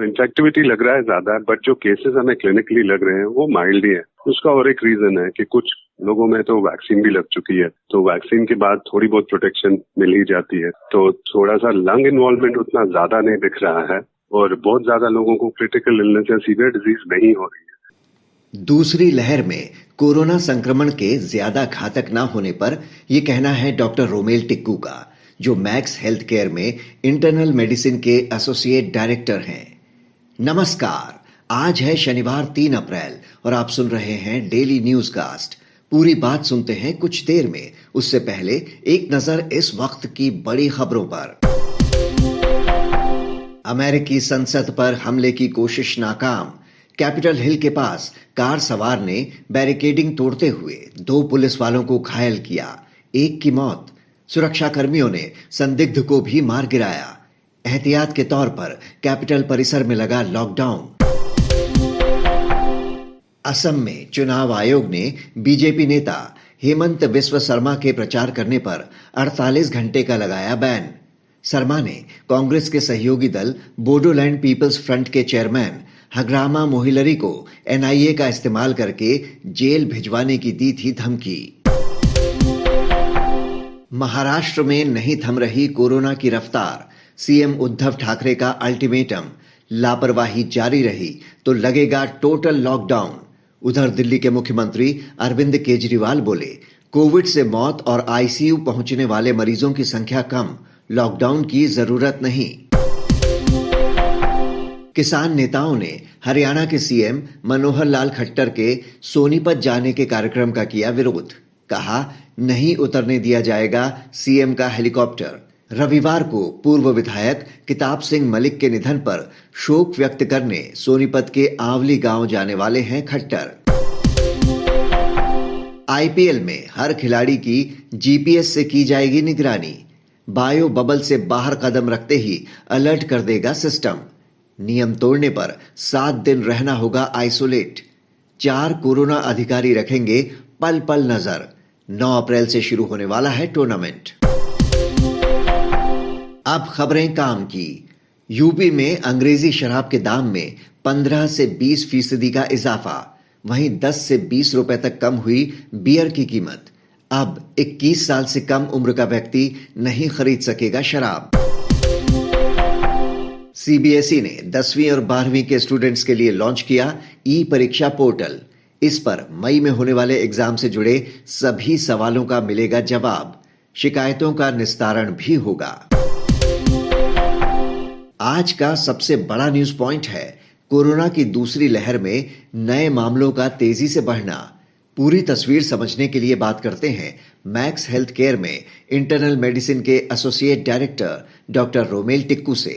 तो इन्फेक्टिविटी लग रहा है ज्यादा, बट जो केसेस हमें क्लिनिकली लग रहे हैं वो माइल्ड ही है। उसका और एक रीजन है कि कुछ लोगों में तो वैक्सीन भी लग चुकी है, तो वैक्सीन के बाद थोड़ी बहुत प्रोटेक्शन मिल ही जाती है, तो थोड़ा सा लंग इन्वॉल्वमेंट उतना ज्यादा नहीं दिख रहा है और बहुत ज्यादा लोगों को क्रिटिकल इलनेस या सीवियर डिजीज नहीं हो रही है। दूसरी लहर में कोरोना संक्रमण के ज्यादा घातक न होने पर यह कहना है डॉक्टर रोमेल टिक्कू का, जो मैक्स हेल्थ केयर में इंटरनल मेडिसिन के एसोसिएट डायरेक्टर हैं। नमस्कार, आज है शनिवार 3 अप्रैल और आप सुन रहे हैं डेली न्यूज कास्ट। पूरी बात सुनते हैं कुछ देर में, उससे पहले एक नजर इस वक्त की बड़ी खबरों पर। अमेरिकी संसद पर हमले की कोशिश नाकाम। कैपिटल हिल के पास कार सवार ने बैरिकेडिंग तोड़ते हुए 2 पुलिस वालों को घायल किया, एक की मौत। सुरक्षा कर्मियों ने संदिग्ध को भी मार गिराया। एहतियात के तौर पर कैपिटल परिसर में लगा लॉकडाउन। असम में चुनाव आयोग ने बीजेपी नेता हेमंत बिस्व शर्मा के प्रचार करने पर 48 घंटे का लगाया बैन। शर्मा ने कांग्रेस के सहयोगी दल बोडोलैंड पीपल्स फ्रंट के चेयरमैन हग्रामा मोहिलरी को एनआईए का इस्तेमाल करके जेल भिजवाने की दी थी धमकी। महाराष्ट्र में नहीं थम रही कोरोना की रफ्तार। सीएम उद्धव ठाकरे का अल्टीमेटम, लापरवाही जारी रही तो लगेगा टोटल लॉकडाउन। उधर दिल्ली के मुख्यमंत्री अरविंद केजरीवाल बोले, कोविड से मौत और आईसीयू पहुंचने वाले मरीजों की संख्या कम, लॉकडाउन की जरूरत नहीं। किसान नेताओं ने हरियाणा के सीएम मनोहर लाल खट्टर के सोनीपत जाने के कार्यक्रम का किया विरोध। कहा, नहीं उतरने दिया जाएगा सीएम का हेलीकॉप्टर। रविवार को पूर्व विधायक किताब सिंह मलिक के निधन पर शोक व्यक्त करने सोनीपत के आवली गांव जाने वाले हैं खट्टर। आईपीएल में हर खिलाड़ी की जीपीएस से की जाएगी निगरानी। बायो बबल से बाहर कदम रखते ही अलर्ट कर देगा सिस्टम। नियम तोड़ने पर 7 दिन रहना होगा आइसोलेट। 4 कोरोना अधिकारी रखेंगे पल पल नजर। 9 अप्रैल से शुरू होने वाला है टूर्नामेंट। अब खबरें काम की। यूपी में अंग्रेजी शराब के दाम में 15 से 20% का इजाफा। वहीं 10 से 20 रुपए तक कम हुई बियर की कीमत। अब 21 साल से कम उम्र का व्यक्ति नहीं खरीद सकेगा शराब। सीबीएसई ने 10वीं और 12वीं के स्टूडेंट्स के लिए लॉन्च किया ई परीक्षा पोर्टल। इस पर मई में होने वाले एग्जाम से जुड़े सभी सवालों का मिलेगा जवाब। शिकायतों का निस्तारण भी होगा। आज का सबसे बड़ा न्यूज पॉइंट है कोरोना की दूसरी लहर में नए मामलों का तेजी से बढ़ना। पूरी तस्वीर समझने के लिए बात करते हैं मैक्स हेल्थ केयर में इंटरनल मेडिसिन के associate director doctor Romel Tikku से।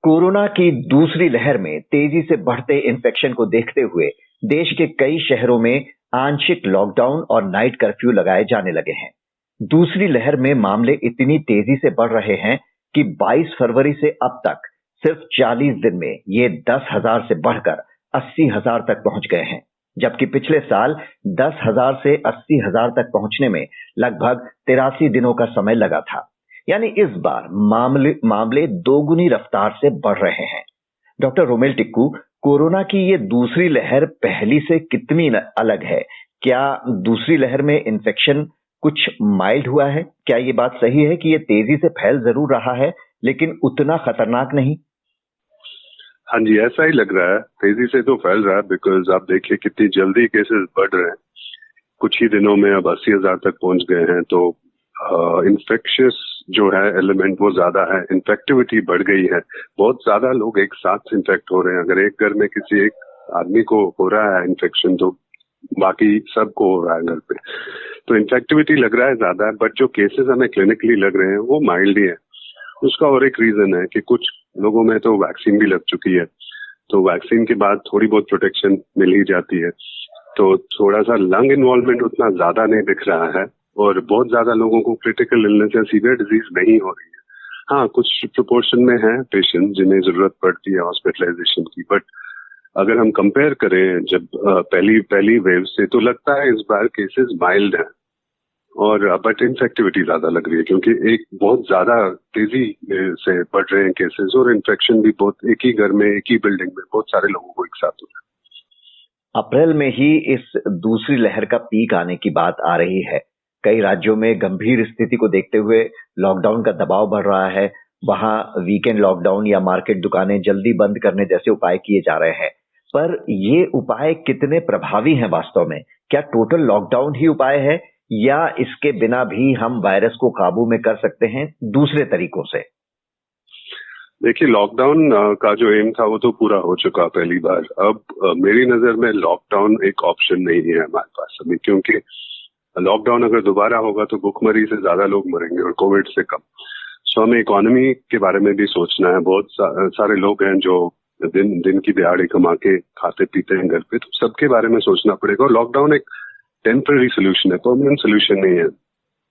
कोरोना की दूसरी लहर में तेजी से बढ़ते इन्फेक्शन को देखते हुए देश के कई शहरों में आंशिक लॉकडाउन और नाइट कर्फ्यू लगाए जाने लगे हैं। दूसरी लहर में मामले इतनी तेजी से बढ़ रहे हैं कि 22 फरवरी से अब तक सिर्फ 40 दिन में ये 10,000 से बढ़कर 80,000 तक पहुंच गए हैं, जबकि पिछले साल 10,000 से 80,000 तक पहुंचने में लगभग 83 दिनों का समय लगा था। यानी इस बार मामले दोगुनी रफ्तार से बढ़ रहे हैं। डॉक्टर रोमेल टिक्कू, कोरोना की ये दूसरी लहर पहली से कितनी अलग है? क्या दूसरी लहर में इन्फेक्शन कुछ माइल्ड हुआ है? क्या ये बात सही है कि ये तेजी से फैल जरूर रहा है लेकिन उतना खतरनाक नहीं? हाँ जी, ऐसा ही लग रहा है। तेजी से तो फैल रहा है, बिकॉज आप देखिए कितनी जल्दी केसेस बढ़ रहे हैं। कुछ ही दिनों में अब 80,000 तक पहुंच गए हैं। तो इन्फेक्शियस जो है एलिमेंट वो ज्यादा है, इन्फेक्टिविटी बढ़ गई है। बहुत ज्यादा लोग एक साथ इन्फेक्ट हो रहे हैं। अगर एक घर में किसी एक आदमी को हो रहा है इन्फेक्शन तो बाकी सबको हो रहा है घर पे। तो इन्फेक्टिविटी लग रहा है ज्यादा, बट जो केसेस हमें क्लिनिकली लग रहे हैं वो माइल्ड ही है। उसका और एक रीजन है कि कुछ लोगों में तो वैक्सीन भी लग चुकी है, तो वैक्सीन के बाद थोड़ी बहुत प्रोटेक्शन मिल ही जाती है, तो थोड़ा सा लंग इन्वॉल्वमेंट उतना ज्यादा नहीं दिख रहा है और बहुत ज्यादा लोगों को क्रिटिकल इलनेस या सीवियर डिजीज नहीं हो रही है। हाँ, कुछ प्रोपोर्शन में है पेशेंट जिन्हें जरूरत पड़ती है हॉस्पिटलाइजेशन की, बट अगर हम कंपेयर करें जब पहली वेव से, तो लगता है इस बार केसेस माइल्ड हैं और बट इन्फेक्टिविटी ज्यादा लग रही है क्योंकि एक बहुत ज्यादा तेजी से बढ़ रहे हैं केसेस और इन्फेक्शन भी बहुत एक ही घर में एक ही बिल्डिंग में बहुत सारे लोगों को एक साथ हो रहा है। अप्रैल में ही इस दूसरी लहर का पीक आने की बात आ रही है। कई राज्यों में गंभीर स्थिति को देखते हुए लॉकडाउन का दबाव बढ़ रहा है। वहां वीकेंड लॉकडाउन या मार्केट दुकानें जल्दी बंद करने जैसे उपाय किए जा रहे हैं। पर ये उपाय कितने प्रभावी हैं वास्तव में? क्या टोटल लॉकडाउन ही उपाय है या इसके बिना भी हम वायरस को काबू में कर सकते हैं दूसरे तरीकों से? देखिए, लॉकडाउन का जो एम था वो तो पूरा हो चुका पहली बार। अब मेरी नजर में लॉकडाउन एक ऑप्शन नहीं है हमारे पास अभी, क्योंकि लॉकडाउन अगर दोबारा होगा तो भुखमरी से ज्यादा लोग मरेंगे और कोविड से कम। सो हमें इकोनॉमी के बारे में भी सोचना है। बहुत सारे लोग हैं जो दिन की दिहाड़ी कमा के खाते पीते हैं घर पे, तो सबके बारे में सोचना पड़ेगा। और लॉकडाउन एक टेम्पररी सोल्यूशन है, परमानेंट सोल्यूशन नहीं है।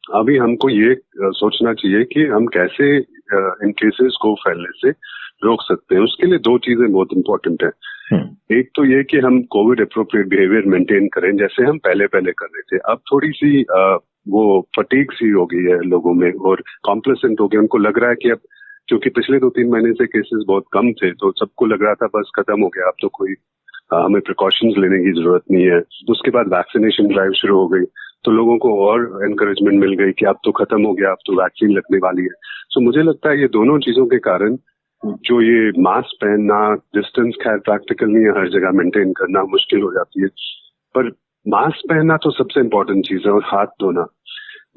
अभी हमको ये सोचना चाहिए कि हम कैसे इन केसेस को फैलने से रोक सकते हैं। उसके लिए दो चीजें बहुत इंपॉर्टेंट है। एक तो ये कि हम कोविड अप्रोप्रिएट बिहेवियर मेंटेन करें जैसे हम पहले कर रहे थे। अब थोड़ी सी वो फटीग सी हो गई है लोगों में और कॉम्प्लेसेंट हो गए। उनको लग रहा है कि अब क्योंकि पिछले 2-3 महीने से केसेस बहुत कम थे तो सबको लग रहा था बस खत्म हो गया, अब तो कोई हमें प्रिकॉशंस लेने की जरूरत नहीं है। उसके बाद वैक्सीनेशन ड्राइव शुरू हो गई तो लोगों को और एनकरेजमेंट मिल गई कि अब तो खत्म हो गया, अब तो वैक्सीन लगने वाली है। सो मुझे लगता है ये दोनों चीजों के कारण जो ये मास्क पहनना, डिस्टेंस खैर प्रैक्टिकल नहीं है, हर जगह मेंटेन करना मुश्किल हो जाती है, पर मास्क पहनना तो सबसे इम्पोर्टेंट चीज है। और हाथ धोना,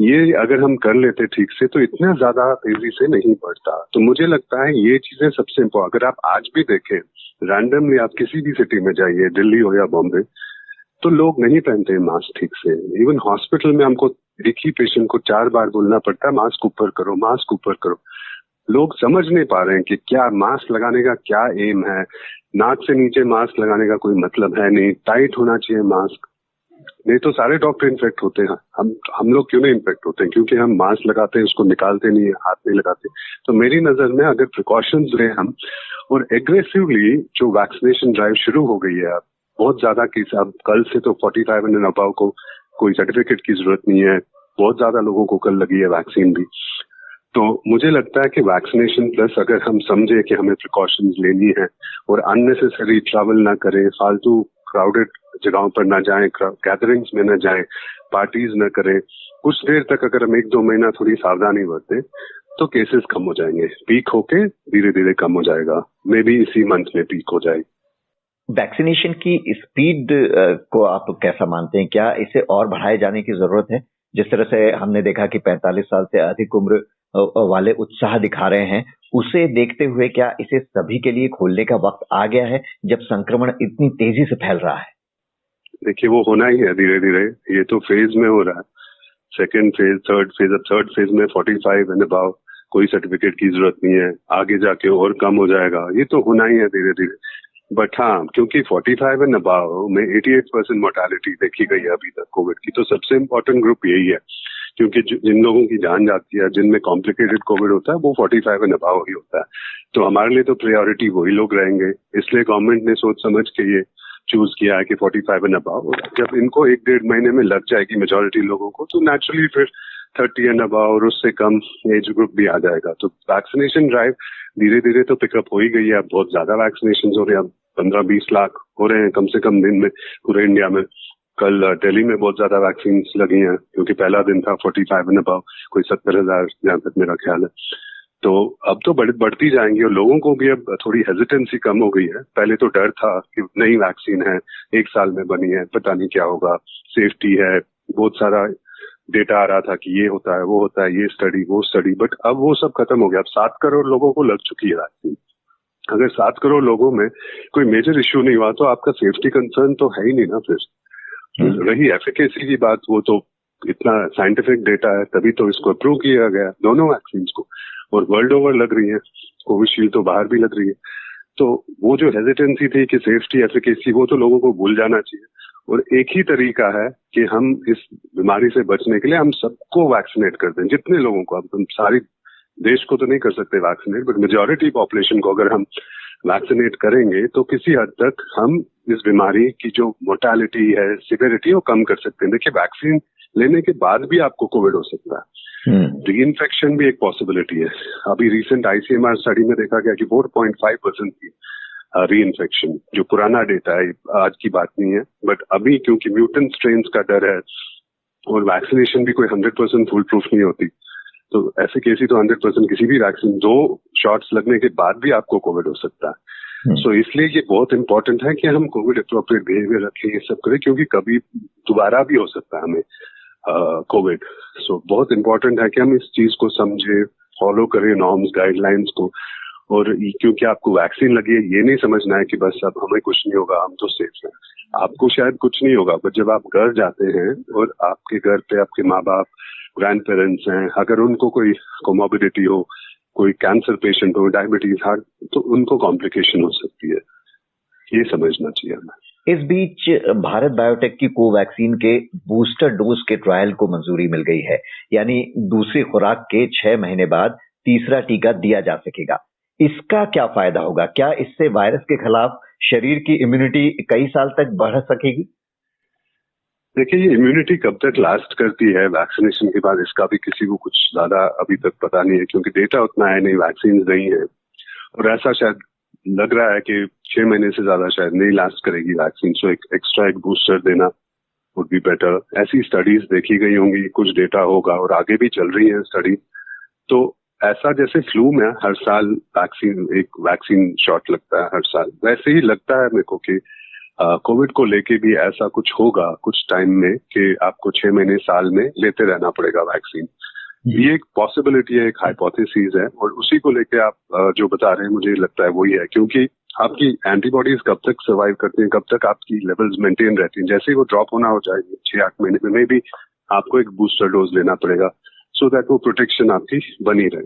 ये अगर हम कर लेते ठीक से तो इतना ज्यादा तेजी से नहीं बढ़ता। तो मुझे लगता है ये चीजें सबसे इम्पोर्टेंट। अगर आप आज भी देखें रैंडमली, आप किसी भी सिटी में जाइए, दिल्ली हो या बॉम्बे, तो लोग नहीं पहनते हैं मास्क ठीक से। इवन हॉस्पिटल में हमको एक ही पेशेंट को 4 बार बोलना पड़ता है मास्क ऊपर करो, मास्क ऊपर करो। लोग समझ नहीं पा रहे हैं कि क्या मास्क लगाने का क्या एम है। नाक से नीचे मास्क लगाने का कोई मतलब है नहीं, टाइट होना चाहिए मास्क, नहीं तो सारे डॉक्टर इन्फेक्ट होते हैं। हम लोग क्यों नहीं इन्फेक्ट होते हैं? क्योंकि हम मास्क लगाते हैं, उसको निकालते नहीं है, हाथ नहीं लगाते। तो मेरी नजर में अगर प्रिकॉशंस लें हम और एग्रेसिवली जो वैक्सीनेशन ड्राइव शुरू हो गई है, बहुत ज्यादा केस अब कल से तो 45 एंड अबव को कोई सर्टिफिकेट की जरूरत नहीं है। बहुत ज्यादा लोगों को कल लगी है वैक्सीन भी। तो मुझे लगता है कि वैक्सीनेशन प्लस अगर हम समझे कि हमें प्रिकॉशंस लेनी है और अननेसेसरी ट्रैवल ना करें, फालतू क्राउडेड जगहों पर ना जाएं, गैदरिंग्स में ना जाएं, पार्टीज ना करें, कुछ देर तक अगर हम 1-2 महीना थोड़ी सावधानी बरतें तो केसेस कम हो जाएंगे। पीक होके धीरे धीरे कम हो जाएगा, मे बी इसी मंथ में पीक हो जाएगी। वैक्सीनेशन की स्पीड को आप कैसा मानते हैं? क्या इसे और बढ़ाए जाने की जरूरत है? जिस तरह से हमने देखा कि 45 साल से अधिक उम्र वाले उत्साह दिखा रहे हैं, उसे देखते हुए क्या इसे सभी के लिए खोलने का वक्त आ गया है जब संक्रमण इतनी तेजी से फैल रहा है? देखिए, वो होना ही है धीरे धीरे। ये तो फेज में हो रहा है, सेकेंड फेज, थर्ड फेज। अब थर्ड फेज में 45 एंड अबव कोई सर्टिफिकेट की जरूरत नहीं है, आगे जाके और कम हो जाएगा। ये तो होना ही है धीरे धीरे। बट हाँ, क्योंकि 45 एंड अबव में 88% मोर्टेलिटी देखी गई है अभी तक कोविड की, तो सबसे इम्पोर्टेंट ग्रुप यही है। क्योंकि जिन लोगों की जान जाती है, जिनमें कॉम्प्लिकेटेड कोविड होता है, वो 45 एंड अबव ही होता है। तो हमारे लिए तो प्रायोरिटी वही लोग रहेंगे। इसलिए गवर्नमेंट ने सोच समझ के ये चूज किया है कि 45 एंड अबव। जब इनको 1-1.5 महीने में लग जाएगी मेजोरिटी लोगों को, तो नेचुरली फिर 30 एंड अबव और उससे कम एज ग्रुप भी आ जाएगा। तो वैक्सीनेशन ड्राइव धीरे धीरे तो पिकअप हो ही गई है। अब बहुत ज्यादा वैक्सीनेशन हो रहे हैं, अब 15-20 लाख हो रहे हैं कम से कम दिन में पूरे इंडिया में। कल दिल्ली में बहुत ज्यादा वैक्सीन लगी हैं क्योंकि पहला दिन था 45 एंड अबव, कोई 70,000 जहां तक मेरा ख्याल है। तो अब तो बढ़ती जाएंगी और लोगों को भी अब थोड़ी हेजिटेंसी कम हो गई है। पहले तो डर था कि नई वैक्सीन है, 1 साल में बनी है, पता नहीं क्या होगा, सेफ्टी है, बहुत सारा डेटा आ रहा था कि ये होता है, वो होता है, ये स्टडी, वो स्टडी। बट अब वो सब खत्म हो गया। अब 7 करोड़ लोगों को लग चुकी है वैक्सीन। अगर 7 करोड़ लोगों में कोई मेजर इश्यू नहीं हुआ तो आपका सेफ्टी कंसर्न तो है ही नहीं ना। फिर रही एफिकेसी की बात, वो तो इतना साइंटिफिक डेटा है तभी तो इसको अप्रूव किया गया दोनों वैक्सीन को, और वर्ल्ड ओवर लग रही है। कोविशील्ड तो बाहर भी लग रही है। तो वो जो हेजिटेंसी थी कि सेफ्टी एफिकेसी, वो तो लोगों को भूल जाना चाहिए। और एक ही तरीका है कि हम इस बीमारी से बचने के लिए हम सबको वैक्सीनेट कर दें, जितने लोगों को। अब हम सारी देश को तो नहीं कर सकते वैक्सीनेट, बट मेजॉरिटी पॉपुलेशन को अगर हम वैक्सीनेट करेंगे तो किसी हद तक हम इस बीमारी की जो मोर्टेलिटी है, सिवियरिटी, वो कम कर सकते हैं। देखिए, वैक्सीन लेने के बाद भी आपको कोविड हो सकता है। री इन्फेक्शन भी एक पॉसिबिलिटी है। अभी रिसेंट ICMR स्टडी में देखा गया कि 4.5% की री इन्फेक्शन, जो पुराना डेटा है, आज की बात नहीं है, बट अभी क्योंकि म्यूटेंट स्ट्रेन्स का डर है और वैक्सीनेशन भी कोई 100% फुल प्रूफ नहीं होती, तो ऐसे केस ही तो 100% किसी भी वैक्सीन 2 शॉट्स लगने के बाद भी आपको कोविड हो सकता है। सो इसलिए ये बहुत इंपॉर्टेंट है कि हम कोविड अप्रोप्रिएट बिहेवियर रखें, ये सब करें, क्योंकि कभी दोबारा भी हो सकता है हमें कोविड। सो बहुत इंपॉर्टेंट है कि हम इस चीज को समझे, फॉलो करें नॉर्म्स, गाइडलाइंस को। और क्योंकि आपको वैक्सीन लगी है, ये नहीं समझना है कि बस अब हमें कुछ नहीं होगा, हम तो सेफ हैं। आपको शायद कुछ नहीं होगा, पर जब आप घर जाते हैं और आपके घर पे आपके माँ बाप, ग्रैंड पेरेंट्स हैं, अगर उनको कोई कोमोबिडिटी हो, कोई कैंसर पेशेंट हो, डायबिटीज, हार्ट, तो उनको कॉम्प्लिकेशन हो सकती है। ये समझना चाहिए हमें। इस बीच भारत बायोटेक की कोवैक्सीन के बूस्टर डोज के ट्रायल को मंजूरी मिल गई है, यानी दूसरी खुराक के 6 महीने बाद तीसरा टीका दिया जा सकेगा। इसका क्या फायदा होगा? क्या इससे वायरस के खिलाफ शरीर की इम्यूनिटी कई साल तक बढ़ सकेगी? देखिए, ये इम्यूनिटी कब तक लास्ट करती है वैक्सीनेशन के बाद, इसका भी किसी को कुछ ज्यादा अभी तक पता नहीं है, क्योंकि डेटा उतना है नहीं, वैक्सीन नहीं है। और ऐसा शायद लग रहा है कि 6 महीने से ज्यादा शायद नहीं लास्ट करेगी वैक्सीन। सो एक एक्स्ट्रा एक बूस्टर देना वुड बी बेटर। ऐसी स्टडीज देखी गई होंगी, कुछ डेटा होगा और आगे भी चल रही है स्टडी। तो ऐसा जैसे फ्लू में हर साल एक वैक्सीन शॉट लगता है हर साल, वैसे ही लगता है मेरे को कि कोविड को लेके भी ऐसा कुछ होगा कुछ टाइम में कि आपको 6 महीने साल में लेते रहना पड़ेगा वैक्सीन। ये एक पॉसिबिलिटी है, एक हाइपोथेसिस है, और उसी को लेके आप जो बता रहे हैं मुझे लगता है वही है, क्योंकि आपकी एंटीबॉडीज कब तक सर्वाइव करती हैं, कब तक आपकी लेवल्स मेंटेन रहती हैं। जैसे ही वो ड्रॉप होना हो जाएगी 6-8 महीने में भी आपको एक बूस्टर डोज लेना पड़ेगा, सो दैट वो प्रोटेक्शन आपकी बनी रहे।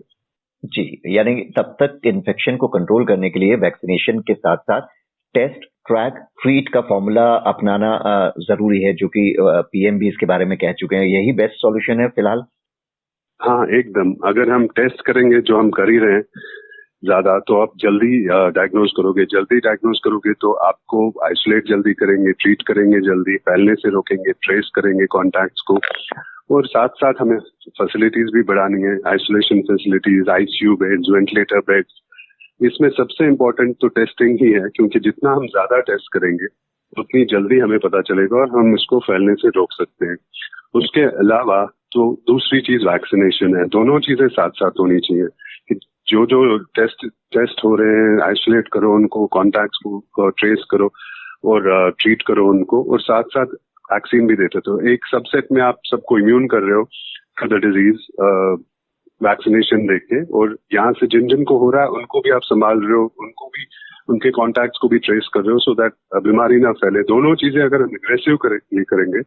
जी, यानी तब तक इन्फेक्शन को कंट्रोल करने के लिए वैक्सीनेशन के साथ साथ टेस्ट, ट्रैक, ट्रीट का फॉर्मूला अपनाना जरूरी है, जो कि PM भी इसके बारे में कह चुके हैं। यही बेस्ट सॉल्यूशन है फिलहाल? हाँ, एकदम। अगर हम टेस्ट करेंगे, जो हम कर ही रहे हैं ज्यादा, तो आप जल्दी डायग्नोज करोगे तो आपको आइसोलेट जल्दी करेंगे, ट्रीट करेंगे जल्दी, फैलने से रोकेंगे, ट्रेस करेंगे कॉन्टैक्ट्स को, और साथ साथ हमें फैसिलिटीज भी बढ़ानी है, isolation facilities, ICU beds, ventilator beds. इसमें सबसे इम्पोर्टेंट तो टेस्टिंग ही है, क्योंकि जितना हम ज्यादा टेस्ट करेंगे उतनी जल्दी हमें पता चलेगा और हम इसको फैलने से रोक सकते हैं। उसके अलावा तो दूसरी चीज वैक्सीनेशन है। दोनों चीजें साथ साथ होनी चाहिए कि जो टेस्ट हो रहे हैं, आइसोलेट करो उनको, कॉन्टैक्ट्स को ट्रेस करो और ट्रीट करो उनको, और साथ साथ वैक्सीन भी देते। तो एक सबसेट में आप सबको इम्यून कर रहे हो फॉर द डिजीज वैक्सीनेशन देके, और यहाँ से जिन को हो रहा है उनको भी आप संभाल रहे हो, उनको भी, उनके कॉन्टैक्ट्स को भी ट्रेस कर रहे हो, सो दैट बीमारी ना फैले। दोनों चीजें अगर हम एग्रेसिव करेंगे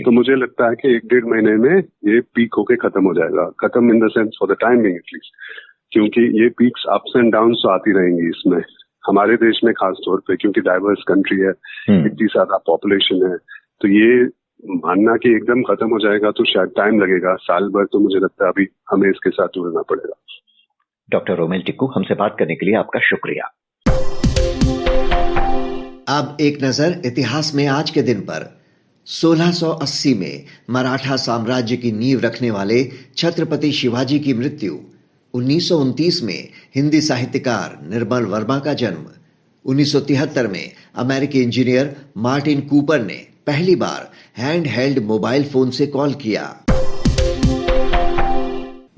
तो मुझे लगता है कि 1-1.5 महीने में ये पीक होके खत्म हो जाएगा। खत्म in the sense for the time being at least, क्योंकि ये पीक्स अप्स एंड डाउन्स तो आती रहेंगी इसमें, हमारे देश में खास तौर पे, क्योंकि डाइवर्स कंट्री है, इतनी ज्यादा पॉपुलेशन है। तो ये मानना कि एकदम खत्म हो जाएगा तो शायद टाइम लगेगा, साल भर तो मुझे लगता है अभी हमें इसके साथ जुड़ना पड़ेगा। डॉक्टर रोमेल टिक्कू, हमसे बात करने के लिए आपका शुक्रिया। अब एक नजर इतिहास में आज के दिन पर। 1680 में मराठा साम्राज्य की नींव रखने वाले छत्रपति शिवाजी की मृत्यु। 1929 में हिंदी साहित्यकार निर्मल वर्मा का जन्म। 1973 में अमेरिकी इंजीनियर मार्टिन कूपर ने पहली बार हैंड हेल्ड मोबाइल फोन से कॉल किया।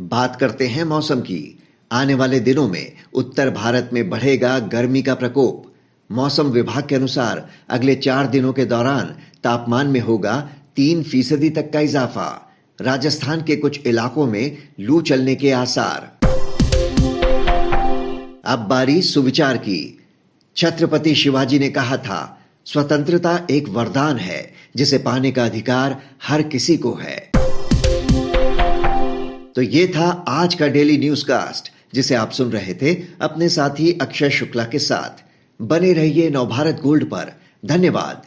बात करते हैं मौसम की। आने वाले दिनों में उत्तर भारत में बढ़ेगा गर्मी का प्रकोप। मौसम विभाग के अनुसार अगले 4 दिनों के दौरान तापमान में होगा 3% तक का इजाफा। राजस्थान के कुछ इलाकों में लू चलने के आसार। अब बारी सुविचार की। छत्रपति शिवाजी ने कहा था, स्वतंत्रता एक वरदान है जिसे पाने का अधिकार हर किसी को है। तो ये था आज का डेली न्यूज कास्ट, जिसे आप सुन रहे थे अपने साथी अक्षय शुक्ला के साथ। बने रहिए नवभारत गोल्ड पर। धन्यवाद।